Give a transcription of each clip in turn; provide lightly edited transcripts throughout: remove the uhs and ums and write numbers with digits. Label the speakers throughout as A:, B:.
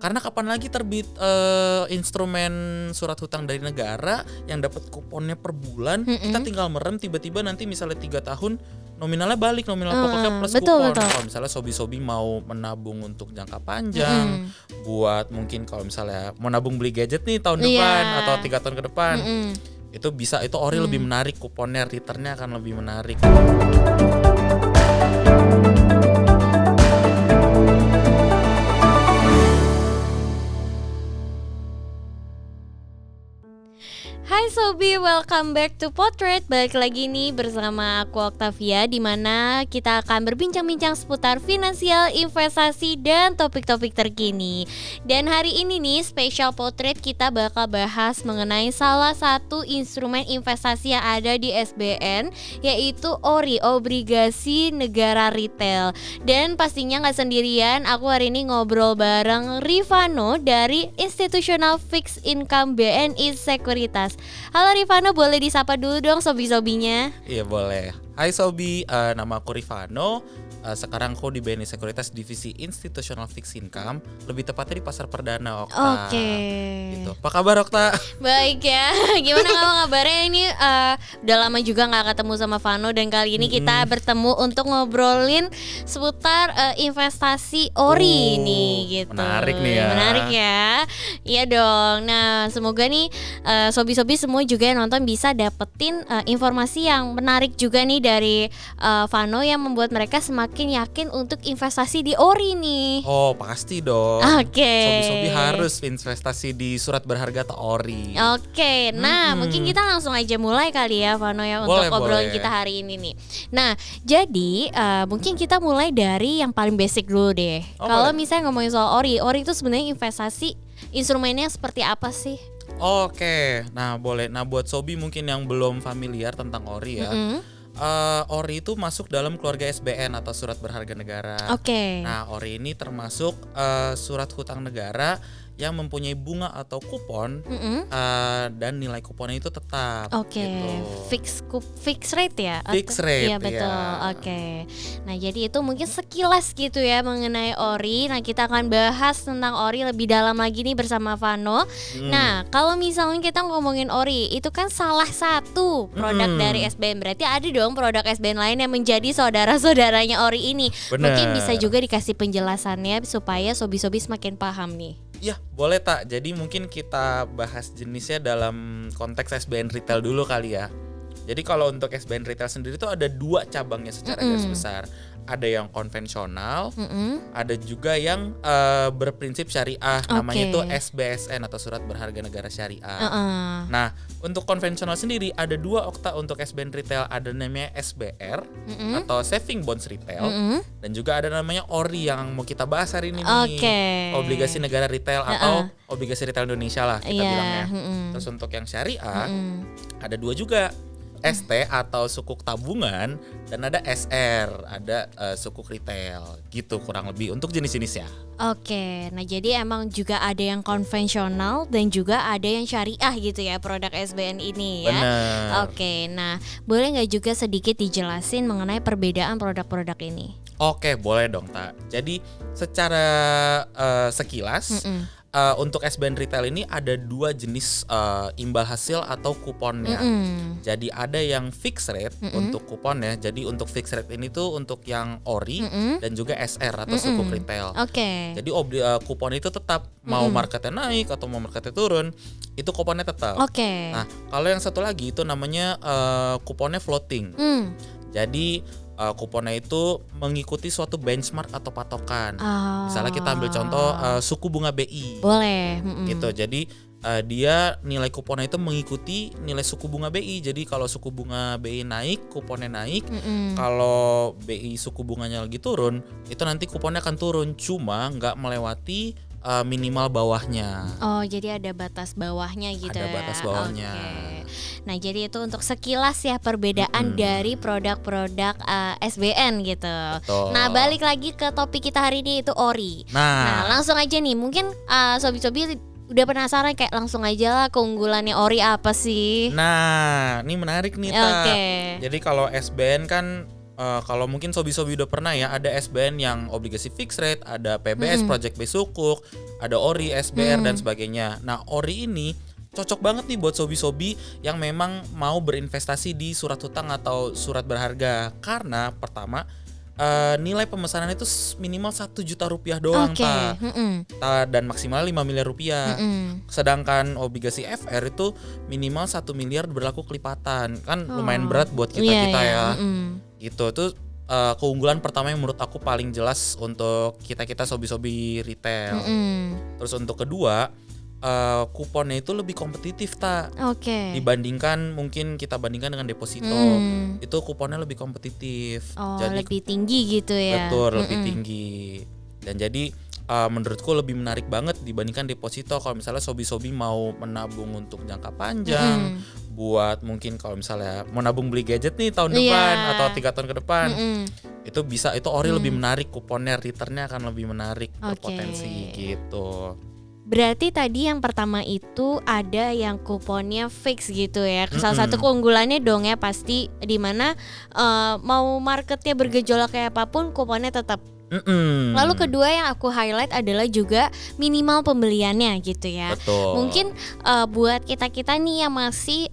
A: Karena kapan lagi terbit instrumen surat hutang dari negara yang dapat kuponnya per bulan, kita tinggal merem tiba-tiba nanti misalnya 3 tahun nominalnya balik, nominal pokoknya plus kupon. Kalau misalnya sobi-sobi mau menabung untuk jangka panjang, buat mungkin kalau misalnya mau nabung beli gadget nih tahun depan atau 3 tahun ke depan, itu bisa, itu ori lebih menarik, kuponnya, returnnya akan lebih menarik.
B: Hai Sobi, welcome back to Potret. Balik lagi nih bersama aku Octavia, di mana kita akan berbincang-bincang seputar finansial, investasi, dan topik-topik terkini. Dan hari ini nih spesial Potret kita bakal bahas mengenai salah satu instrumen investasi yang ada di SBN, yaitu ORI, Obligasi Negara Retail. Dan pastinya gak sendirian, aku hari ini ngobrol bareng Rifano dari Institutional Fixed Income BNI Sekuritas. Halo Rifano, boleh disapa dulu dong sobi-sobinya?
A: Iya boleh. Hai Sobi, nama aku Rifano. Sekarang aku di BNI Sekuritas Divisi Institutional Fixed Income, lebih tepatnya di Pasar Perdana, Okta.
B: Oke.
A: Gitu. Apa kabar, Okta?
B: Baik ya. Gimana kamu kabarnya? Ini udah lama juga nggak ketemu sama Vano, dan kali ini kita bertemu untuk ngobrolin seputar investasi ORI nih, gitu.
A: Menarik nih ya.
B: Menarik ya. Iya dong. Nah, semoga nih sobi-sobi semua juga yang nonton bisa dapetin informasi yang menarik juga nih dari Vano yang membuat mereka semakin yakin untuk investasi di ORI nih.
A: Oh pasti dong.
B: Oke.
A: Sobi-sobi harus investasi di surat berharga atau ORI.
B: Oke. Nah mungkin kita langsung aja mulai kali ya Vano ya, untuk obrolan kita hari ini nih. Nah jadi mungkin kita mulai dari yang paling basic dulu deh. Kalau misalnya ngomongin soal ORI itu sebenarnya investasi instrumennya seperti apa sih?
A: Oke. Nah boleh. Nah buat Sobi mungkin yang belum familiar tentang ORI ya. ORI itu masuk dalam keluarga SBN atau surat berharga negara.
B: Oke.
A: Nah, ORI ini termasuk surat hutang negara yang mempunyai bunga atau kupon dan nilai kuponnya itu tetap.
B: Oke.
A: Gitu.
B: Fix rate ya?
A: Fix rate.
B: Iya betul. Oke. Nah jadi itu mungkin sekilas gitu ya mengenai ORI. Nah kita akan bahas tentang ORI lebih dalam lagi nih bersama Vano. Nah kalau misalnya kita ngomongin ORI, itu kan salah satu produk dari SBN. Berarti ada dong produk SBN lain yang menjadi saudara-saudaranya ORI ini.
A: Bener.
B: Mungkin bisa juga dikasih penjelasannya supaya sobi-sobi semakin paham nih.
A: Ya boleh tak. Jadi mungkin kita bahas jenisnya dalam konteks SBN Retail dulu kali ya. Jadi kalau untuk SBN Retail sendiri itu ada 2 cabangnya secara garis besar. Ada yang konvensional, ada juga yang berprinsip syariah, namanya itu SBSN atau Surat Berharga Negara Syariah. Nah, untuk konvensional sendiri ada 2 Okta untuk SBN Retail, ada namanya SBR atau Saving Bonds Retail, dan juga ada namanya ORI yang mau kita bahas hari ini nih, Obligasi Negara Retail atau Obligasi Retail Indonesia lah kita bilangnya. Terus untuk yang syariah ada 2 juga. ST atau sukuk tabungan, dan ada SR, ada sukuk retail, gitu kurang lebih untuk jenis-jenisnya.
B: Oke, nah jadi emang juga ada yang konvensional dan juga ada yang syariah gitu ya produk SBN ini ya.
A: Bener.
B: Oke, nah boleh nggak juga sedikit dijelasin mengenai perbedaan produk-produk ini?
A: Oke, boleh dong Tak. Jadi secara sekilas untuk SBN Retail ini ada 2 jenis imbal hasil atau kuponnya. Jadi ada yang fixed rate untuk kuponnya. Jadi untuk fixed rate ini tuh untuk yang ORI dan juga SR atau sukuk retail.
B: Oke.
A: Jadi kupon itu tetap mau marketnya naik atau mau marketnya turun, itu kuponnya tetap.
B: Oke.
A: Nah, kalau yang satu lagi itu namanya kuponnya floating. Jadi kuponnya itu mengikuti suatu benchmark atau patokan. Misalnya kita ambil contoh suku bunga BI.
B: Boleh.
A: Gitu. Jadi dia nilai kuponnya itu mengikuti nilai suku bunga BI. Jadi kalau suku bunga BI naik, kuponnya naik. Kalau BI suku bunganya lagi turun, itu nanti kuponnya akan turun. Cuma nggak melewati minimal bawahnya.
B: Oh, jadi ada batas bawahnya gitu ya.
A: Ada batas bawahnya.
B: Okay. Nah, jadi itu untuk sekilas ya perbedaan dari produk-produk SBN gitu.
A: Betul.
B: Nah, balik lagi ke topik kita hari ini, itu ORI. Nah, langsung aja nih, mungkin sobi-sobi udah penasaran, kayak langsung aja lah keunggulannya ORI apa sih?
A: Nah, ini menarik nih, Tak. Jadi kalau SBN kan kalau mungkin sobi-sobi udah pernah ya, ada SBN yang obligasi fixed rate, ada PBS project based sukuk, ada ORI, SBR dan sebagainya. Nah, ORI ini cocok banget nih buat sobi-sobi yang memang mau berinvestasi di surat hutang atau surat berharga. Karena pertama, nilai pemesanan itu minimal 1 juta rupiah doang, dan maksimal 5 miliar rupiah. Sedangkan obligasi FR itu minimal 1 miliar berlaku kelipatan. Kan lumayan berat buat kita-kita ya. Gitu tuh keunggulan pertama yang menurut aku paling jelas untuk kita-kita sobi-sobi retail. Terus untuk kedua, kuponnya itu lebih kompetitif dibandingkan mungkin kita bandingkan dengan deposito. Itu kuponnya lebih kompetitif.
B: Jadi lebih tinggi gitu ya.
A: Betul, lebih tinggi. Dan jadi menurutku lebih menarik banget dibandingkan deposito. Kalau misalnya sobi-sobi mau menabung untuk jangka panjang, buat mungkin kalau misalnya mau nabung beli gadget nih tahun depan atau 3 tahun ke depan, itu bisa, itu ORI lebih menarik, kuponnya, returnnya akan lebih menarik, berpotensi gitu.
B: Berarti tadi yang pertama itu ada yang kuponnya fix gitu ya. Salah satu keunggulannya dong ya pasti, dimana mau marketnya bergejolak kayak apapun kuponnya tetap. Lalu kedua yang aku highlight adalah juga minimal pembeliannya gitu ya.
A: Betul.
B: Mungkin buat kita-kita nih yang masih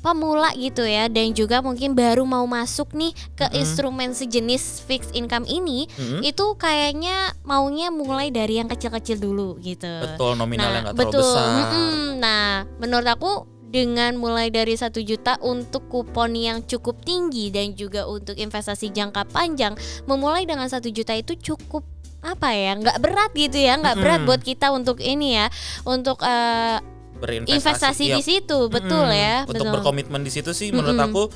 B: pemula gitu ya, dan juga mungkin baru mau masuk nih ke instrumen sejenis fixed income ini, itu kayaknya maunya mulai dari yang kecil-kecil dulu gitu.
A: Betul, nominalnya nggak terlalu besar.
B: Nah, menurut aku dengan mulai dari 1 juta untuk kupon yang cukup tinggi dan juga untuk investasi jangka panjang, memulai dengan 1 juta itu cukup nggak berat gitu ya, nggak berat buat kita untuk ini ya, untuk berinvestasi di situ, betul ya.
A: Untuk berkomitmen di situ sih menurut aku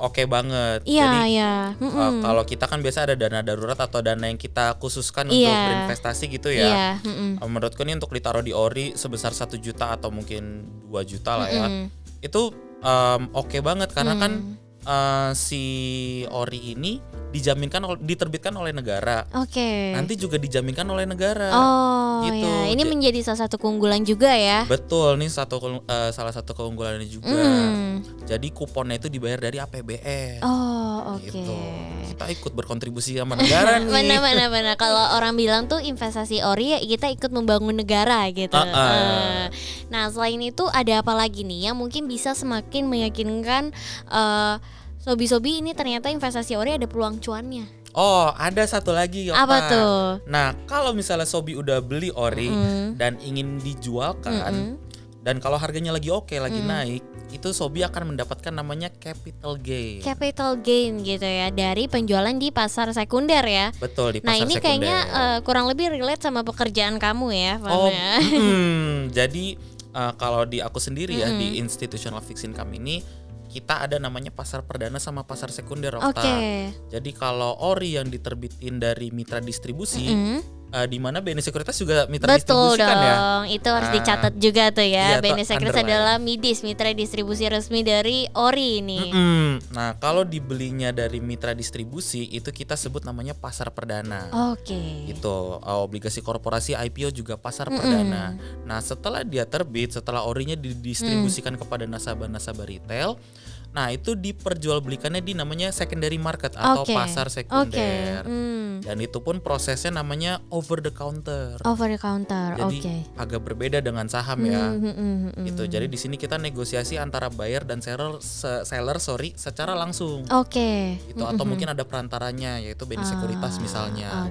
A: oke banget.
B: Iya,
A: Jadi
B: iya.
A: Kalau kita kan biasa ada dana darurat atau dana yang kita khususkan untuk berinvestasi gitu ya. Menurutku nih untuk ditaruh di ORI sebesar 1 juta atau mungkin 2 juta lah ya. Itu oke banget karena kan si ORI ini diterbitkan oleh negara. Nanti juga dijaminkan oleh negara. Gitu.
B: Ya. Ini menjadi salah satu keunggulan juga ya.
A: Betul, nih salah satu keunggulannya juga. Jadi kuponnya itu dibayar dari APBN. Gitu. Kita ikut berkontribusi sama negara nih.
B: Mana. Kalau orang bilang tuh investasi ORI ya kita ikut membangun negara gitu. Nah, selain itu ada apa lagi nih yang mungkin bisa semakin meyakinkan sobi-sobi ini ternyata investasi ORI ada peluang cuannya?
A: Ada satu lagi, Yota.
B: Apa tuh?
A: Nah, kalau misalnya sobi udah beli ORI dan ingin dijualkan, dan kalau harganya lagi lagi naik, itu sobi akan mendapatkan namanya capital gain.
B: Capital gain gitu ya, dari penjualan di pasar sekunder ya.
A: Betul, di pasar sekunder.
B: Nah, ini kayaknya kurang lebih relate sama pekerjaan kamu ya, Fam ya.
A: Jadi kalau di aku sendiri ya, di institutional fixed income ini kita ada namanya pasar perdana sama pasar sekunder, Okta. Jadi kalau ORI yang diterbitin dari mitra distribusi, di mana BNI Sekuritas juga mitra distribusi kan ya.
B: Itu harus dicatat juga tuh ya. BNI Sekuritas adalah MIDIS, mitra distribusi resmi dari ORI ini.
A: Nah, kalau dibelinya dari mitra distribusi itu kita sebut namanya pasar perdana. Gitu. Obligasi korporasi IPO juga pasar perdana. Nah, setelah dia terbit, setelah ORI-nya didistribusikan kepada nasabah-nasabah retail, nah itu diperjualbelikannya di namanya secondary market atau pasar sekunder. Dan itu pun prosesnya namanya over the counter. Jadi agak berbeda dengan saham ya. Gitu. Jadi di sini kita negosiasi antara buyer dan seller secara langsung. Gitu. Atau mungkin ada perantaranya yaitu BNI Sekuritas misalnya.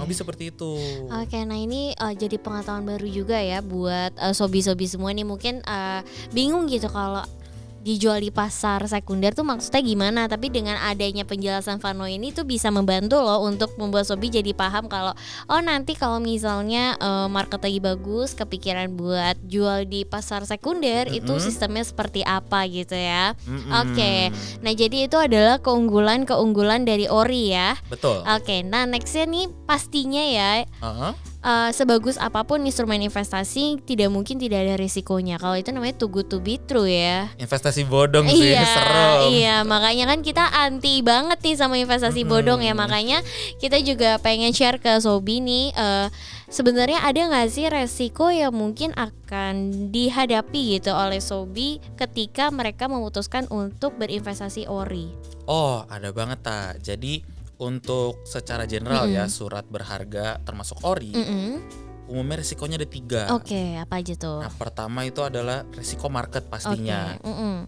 A: Lebih seperti itu.
B: Nah ini jadi pengetahuan baru juga ya buat sobi-sobi semua nih, mungkin bingung gitu kalau dijual di pasar sekunder tuh maksudnya gimana. Tapi dengan adanya penjelasan Vano ini tuh bisa membantu loh untuk membuat sobi jadi paham kalau nanti kalau misalnya market lagi bagus, kepikiran buat jual di pasar sekunder itu sistemnya seperti apa gitu ya. Nah jadi itu adalah keunggulan dari ORI ya.
A: Betul.
B: Nah nextnya nih pastinya ya sebagus apapun instrumen investasi tidak mungkin tidak ada risikonya. Kalau itu namanya too good to be true ya.
A: Investasi bodong sih, serem.
B: Iya, makanya kan kita anti banget nih sama investasi bodong ya. Makanya kita juga pengen share ke Sobi nih, sebenarnya ada nggak sih resiko yang mungkin akan dihadapi gitu oleh Sobi ketika mereka memutuskan untuk berinvestasi ori?
A: Oh, ada banget Ta. Jadi untuk secara general ya, surat berharga termasuk ori, umumnya risikonya ada 3.
B: Oke, apa aja tuh?
A: Nah, pertama itu adalah risiko market pastinya.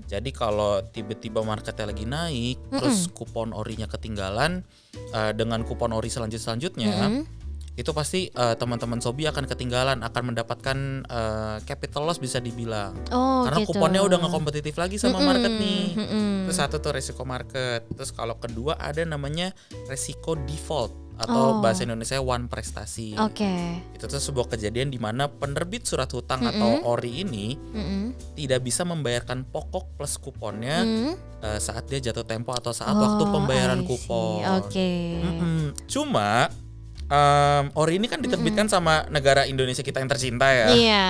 A: Jadi kalau tiba-tiba marketnya lagi naik, terus kupon orinya ketinggalan, dengan kupon ori selanjutnya, itu pasti teman-teman Sobi akan ketinggalan, akan mendapatkan capital loss bisa dibilang. Karena
B: gitu.
A: kuponnya udah nggak kompetitif lagi sama market nih. Terus satu tuh risiko market. Terus kalau kedua ada namanya risiko default atau bahasa Indonesia one prestasi. Itu tuh sebuah kejadian di mana penerbit surat hutang atau ori ini tidak bisa membayarkan pokok plus kuponnya saat dia jatuh tempo atau saat waktu pembayaran kupon. Cuma ori ini kan diterbitkan sama negara Indonesia kita yang tercinta ya.
B: Iya.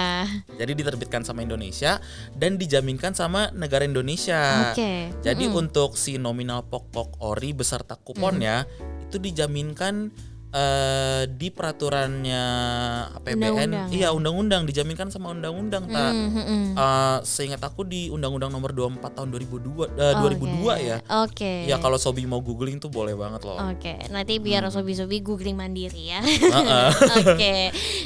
A: Jadi diterbitkan sama Indonesia dan dijaminkan sama negara Indonesia. Jadi untuk si nominal pokok ori beserta kuponnya itu dijaminkan di peraturannya APBN, undang-undang dijaminkan sama undang-undang tak. Seingat aku di Undang-Undang Nomor 24 tahun 2002 ya. Ya kalau Sobi mau googling tuh boleh banget loh.
B: Nanti biar Sobi googling mandiri ya.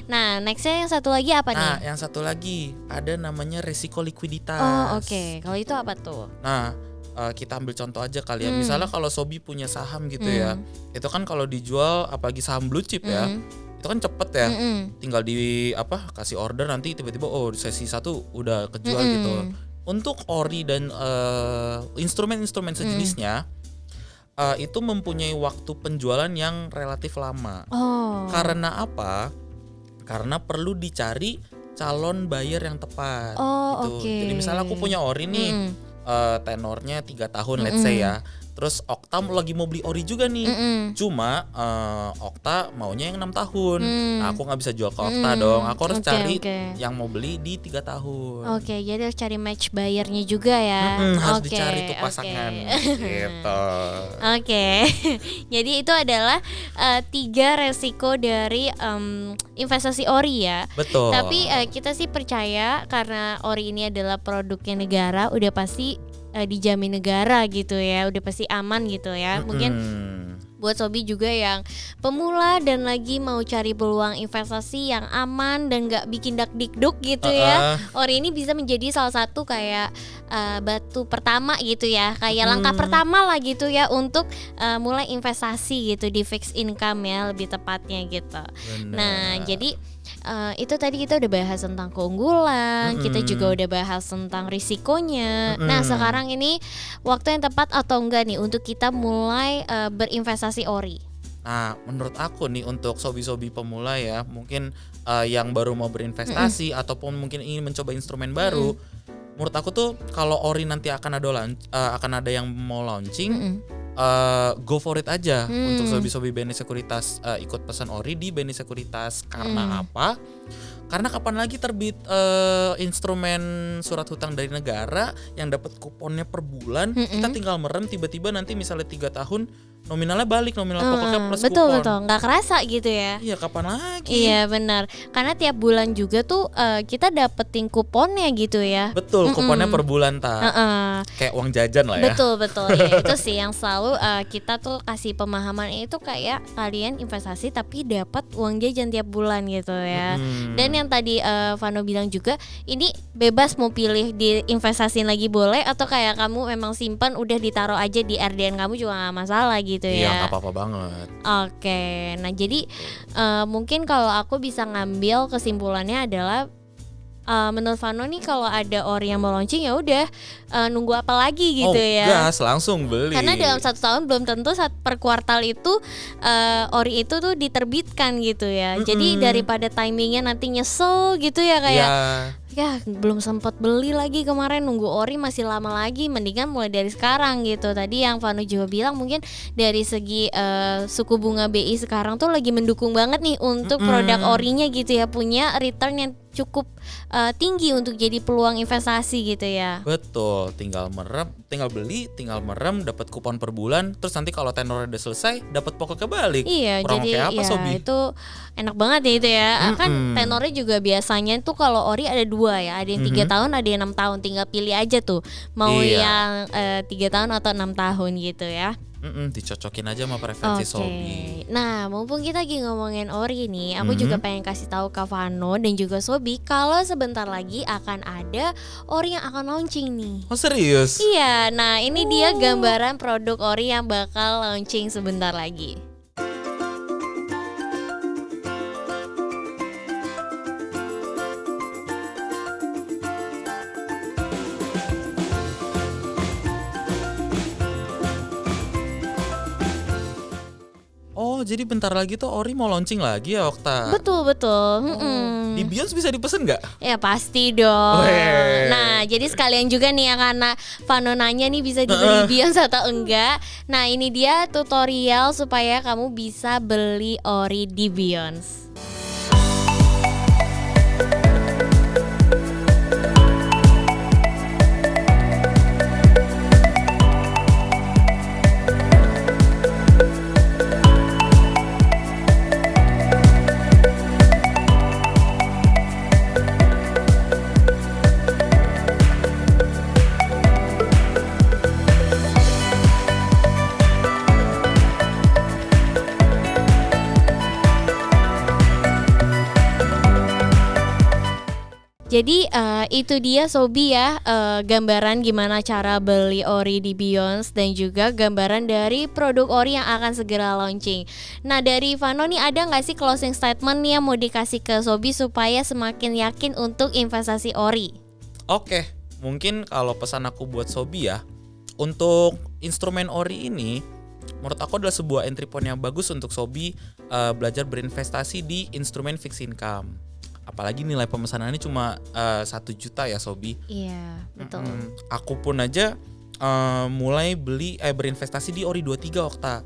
B: Nah, nextnya yang satu lagi apa nih?
A: Nah, yang satu lagi ada namanya risiko likuiditas.
B: Kalau itu apa tuh?
A: Nah, kita ambil contoh aja kali ya. Misalnya kalau Sobi punya saham gitu ya, itu kan kalau dijual apalagi saham blue chip ya, itu kan cepet ya, tinggal kasih order nanti tiba-tiba sesi 1 udah kejual gitu. Untuk ori dan instrumen-instrumen sejenisnya itu mempunyai waktu penjualan yang relatif lama. Karena apa? Karena perlu dicari calon buyer yang tepat gitu. Jadi misalnya aku punya ori nih, tenornya 3 tahun let's say ya. Terus Okta lagi mau beli ori juga nih. Cuma Okta maunya yang 6 tahun. Nah, aku nggak bisa jual ke Okta dong. Aku harus cari yang mau beli di 3 tahun.
B: Jadi harus cari match buyernya juga ya.
A: Harus dicari tuh pasangan gitu.
B: Jadi itu adalah 3 resiko dari investasi ori ya.
A: Betul.
B: Tapi kita sih percaya karena ori ini adalah produknya negara, udah pasti dijamin negara gitu ya, udah pasti aman gitu ya. Mungkin buat Sobi juga yang pemula dan lagi mau cari peluang investasi yang aman dan gak bikin dak-dikduk gitu ya, ori ini bisa menjadi salah satu kayak batu pertama gitu ya, kayak langkah pertama lah gitu ya untuk mulai investasi gitu di fixed income ya lebih tepatnya gitu. Nah, jadi itu tadi kita udah bahas tentang keunggulan, kita juga udah bahas tentang risikonya. Nah, sekarang ini waktu yang tepat atau enggak nih untuk kita mulai berinvestasi ori?
A: Nah, menurut aku nih untuk sobi-sobi pemula ya, mungkin yang baru mau berinvestasi ataupun mungkin ingin mencoba instrumen baru, menurut aku tuh kalau ori nanti akan ada yang mau launching, go for it aja untuk sobi-sobi BNI Sekuritas ikut pesan ori di BNI Sekuritas. Karena apa? Karena kapan lagi terbit instrumen surat hutang dari negara yang dapat kuponnya per bulan, kita tinggal merem tiba-tiba nanti misalnya 3 tahun nominalnya balik, nominal pokoknya plus kupon.
B: Betul, nggak kerasa gitu ya.
A: Iya, kapan lagi?
B: Iya benar, karena tiap bulan juga tuh kita dapetin kuponnya gitu ya.
A: Betul, kuponnya per bulan kayak uang jajan lah ya.
B: Betul ya, itu sih yang selalu kita tuh kasih pemahaman itu kayak kalian investasi tapi dapat uang jajan tiap bulan gitu ya. Dan yang tadi Vano bilang juga, ini bebas mau pilih di investasiin lagi boleh, atau kayak kamu memang simpan udah ditaruh aja di RDN kamu juga nggak masalah gitu ya.
A: Iya, nggak apa-apa banget.
B: Oke, nah jadi mungkin kalau aku bisa ngambil kesimpulannya adalah menurut Vano nih kalau ada ori yang mau launching ya udah nunggu apa lagi gitu ya.
A: Gas langsung beli.
B: Karena dalam 1 tahun belum tentu per kuartal itu ori itu tuh diterbitkan gitu ya. Jadi daripada timingnya nanti nyesel gitu ya kayak ya belum sempat beli lagi kemarin, nunggu ori masih lama lagi, mendingan mulai dari sekarang gitu. Tadi yang Vano juga bilang mungkin dari segi suku bunga BI sekarang tuh lagi mendukung banget nih untuk produk orinya gitu ya, punya return yang cukup tinggi untuk jadi peluang investasi gitu ya.
A: Betul, tinggal beli, tinggal merem, dapat kupon per bulan, terus nanti kalau tenornya udah selesai, dapat pokoknya balik.
B: Iya,
A: kurang
B: jadi
A: kayak apa,
B: ya
A: Sobi?
B: itu enak banget ya itu ya. Kan tenornya juga biasanya tuh kalau ori ada 2 ya, ada yang 3 tahun, ada yang 6 tahun. Tinggal pilih aja tuh mau yang 3 tahun atau 6 tahun gitu ya.
A: Dicocokin aja sama preferensi Sobi.
B: Nah, mumpung kita lagi ngomongin ori nih, aku juga pengen kasih tahu ke Vano dan juga Sobi kalau sebentar lagi akan ada ori yang akan launching nih.
A: Oh serius?
B: Iya, nah ini dia gambaran produk ori yang bakal launching sebentar lagi.
A: Oh jadi bentar lagi tuh ori mau launching lagi ya, Okta?
B: Betul.
A: Di Beyonce bisa dipesen nggak?
B: Ya pasti dong.
A: Weh.
B: Nah jadi sekalian juga nih ya, karena Vano nanya nih bisa dibeli Beyonce atau enggak. Nah ini dia tutorial supaya kamu bisa beli ori di Beyonce. Jadi itu dia Sobi ya, gambaran gimana cara beli ori di Beyonce dan juga gambaran dari produk ori yang akan segera launching. Nah dari Vano nih ada nggak sih closing statement nih yang mau dikasih ke Sobi supaya semakin yakin untuk investasi ori?
A: Oke, mungkin kalau pesan aku buat Sobi ya, untuk instrumen ori ini menurut aku adalah sebuah entry point yang bagus untuk Sobi belajar berinvestasi di instrumen fixed income. Apalagi nilai pemesanannya cuma 1 juta ya Sobi.
B: Iya betul.
A: Aku pun aja mulai berinvestasi di Ori 23 Okta.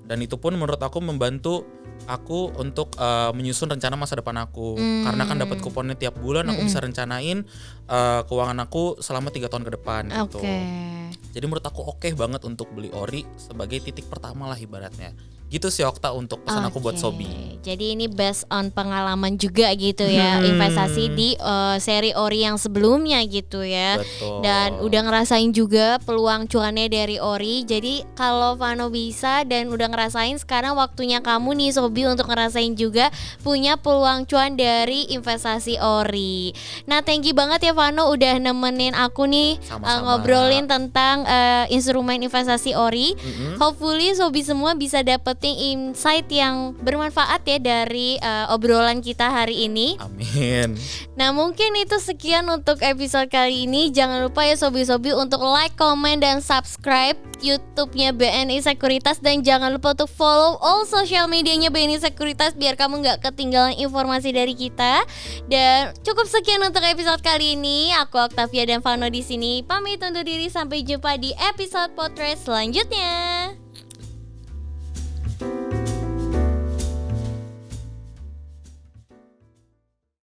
A: Dan itu pun menurut aku membantu aku untuk menyusun rencana masa depan aku. Karena kan dapat kuponnya tiap bulan, aku bisa rencanain keuangan aku selama 3 tahun ke depan gitu. Jadi menurut aku oke banget untuk beli ori sebagai titik pertama lah ibaratnya. Gitu sih Okta untuk pesan aku buat Sobi.
B: Jadi ini based on pengalaman juga gitu ya, investasi di seri ori yang sebelumnya gitu ya.
A: Betul.
B: Dan udah ngerasain juga peluang cuannya dari ori. Jadi kalau Vano bisa dan udah ngerasain, sekarang waktunya kamu nih Sobi untuk ngerasain juga punya peluang cuan dari investasi ori. Nah thank you banget ya Vano udah nemenin aku nih ngobrolin tentang instrumen investasi ori. Hopefully Sobi semua bisa dapetin insight yang bermanfaat ya dari obrolan kita hari ini.
A: Amin.
B: Nah mungkin itu sekian untuk episode kali ini. Jangan lupa ya Sobi-Sobi untuk like, comment, dan subscribe YouTube-nya BNI Sekuritas. Dan jangan lupa untuk follow all social medianya BNI Sekuritas biar kamu gak ketinggalan informasi dari kita. Dan cukup sekian untuk episode kali ini. Aku Octavia dan Vano di sini pamit undur diri. Sampai jumpa di episode Potret selanjutnya.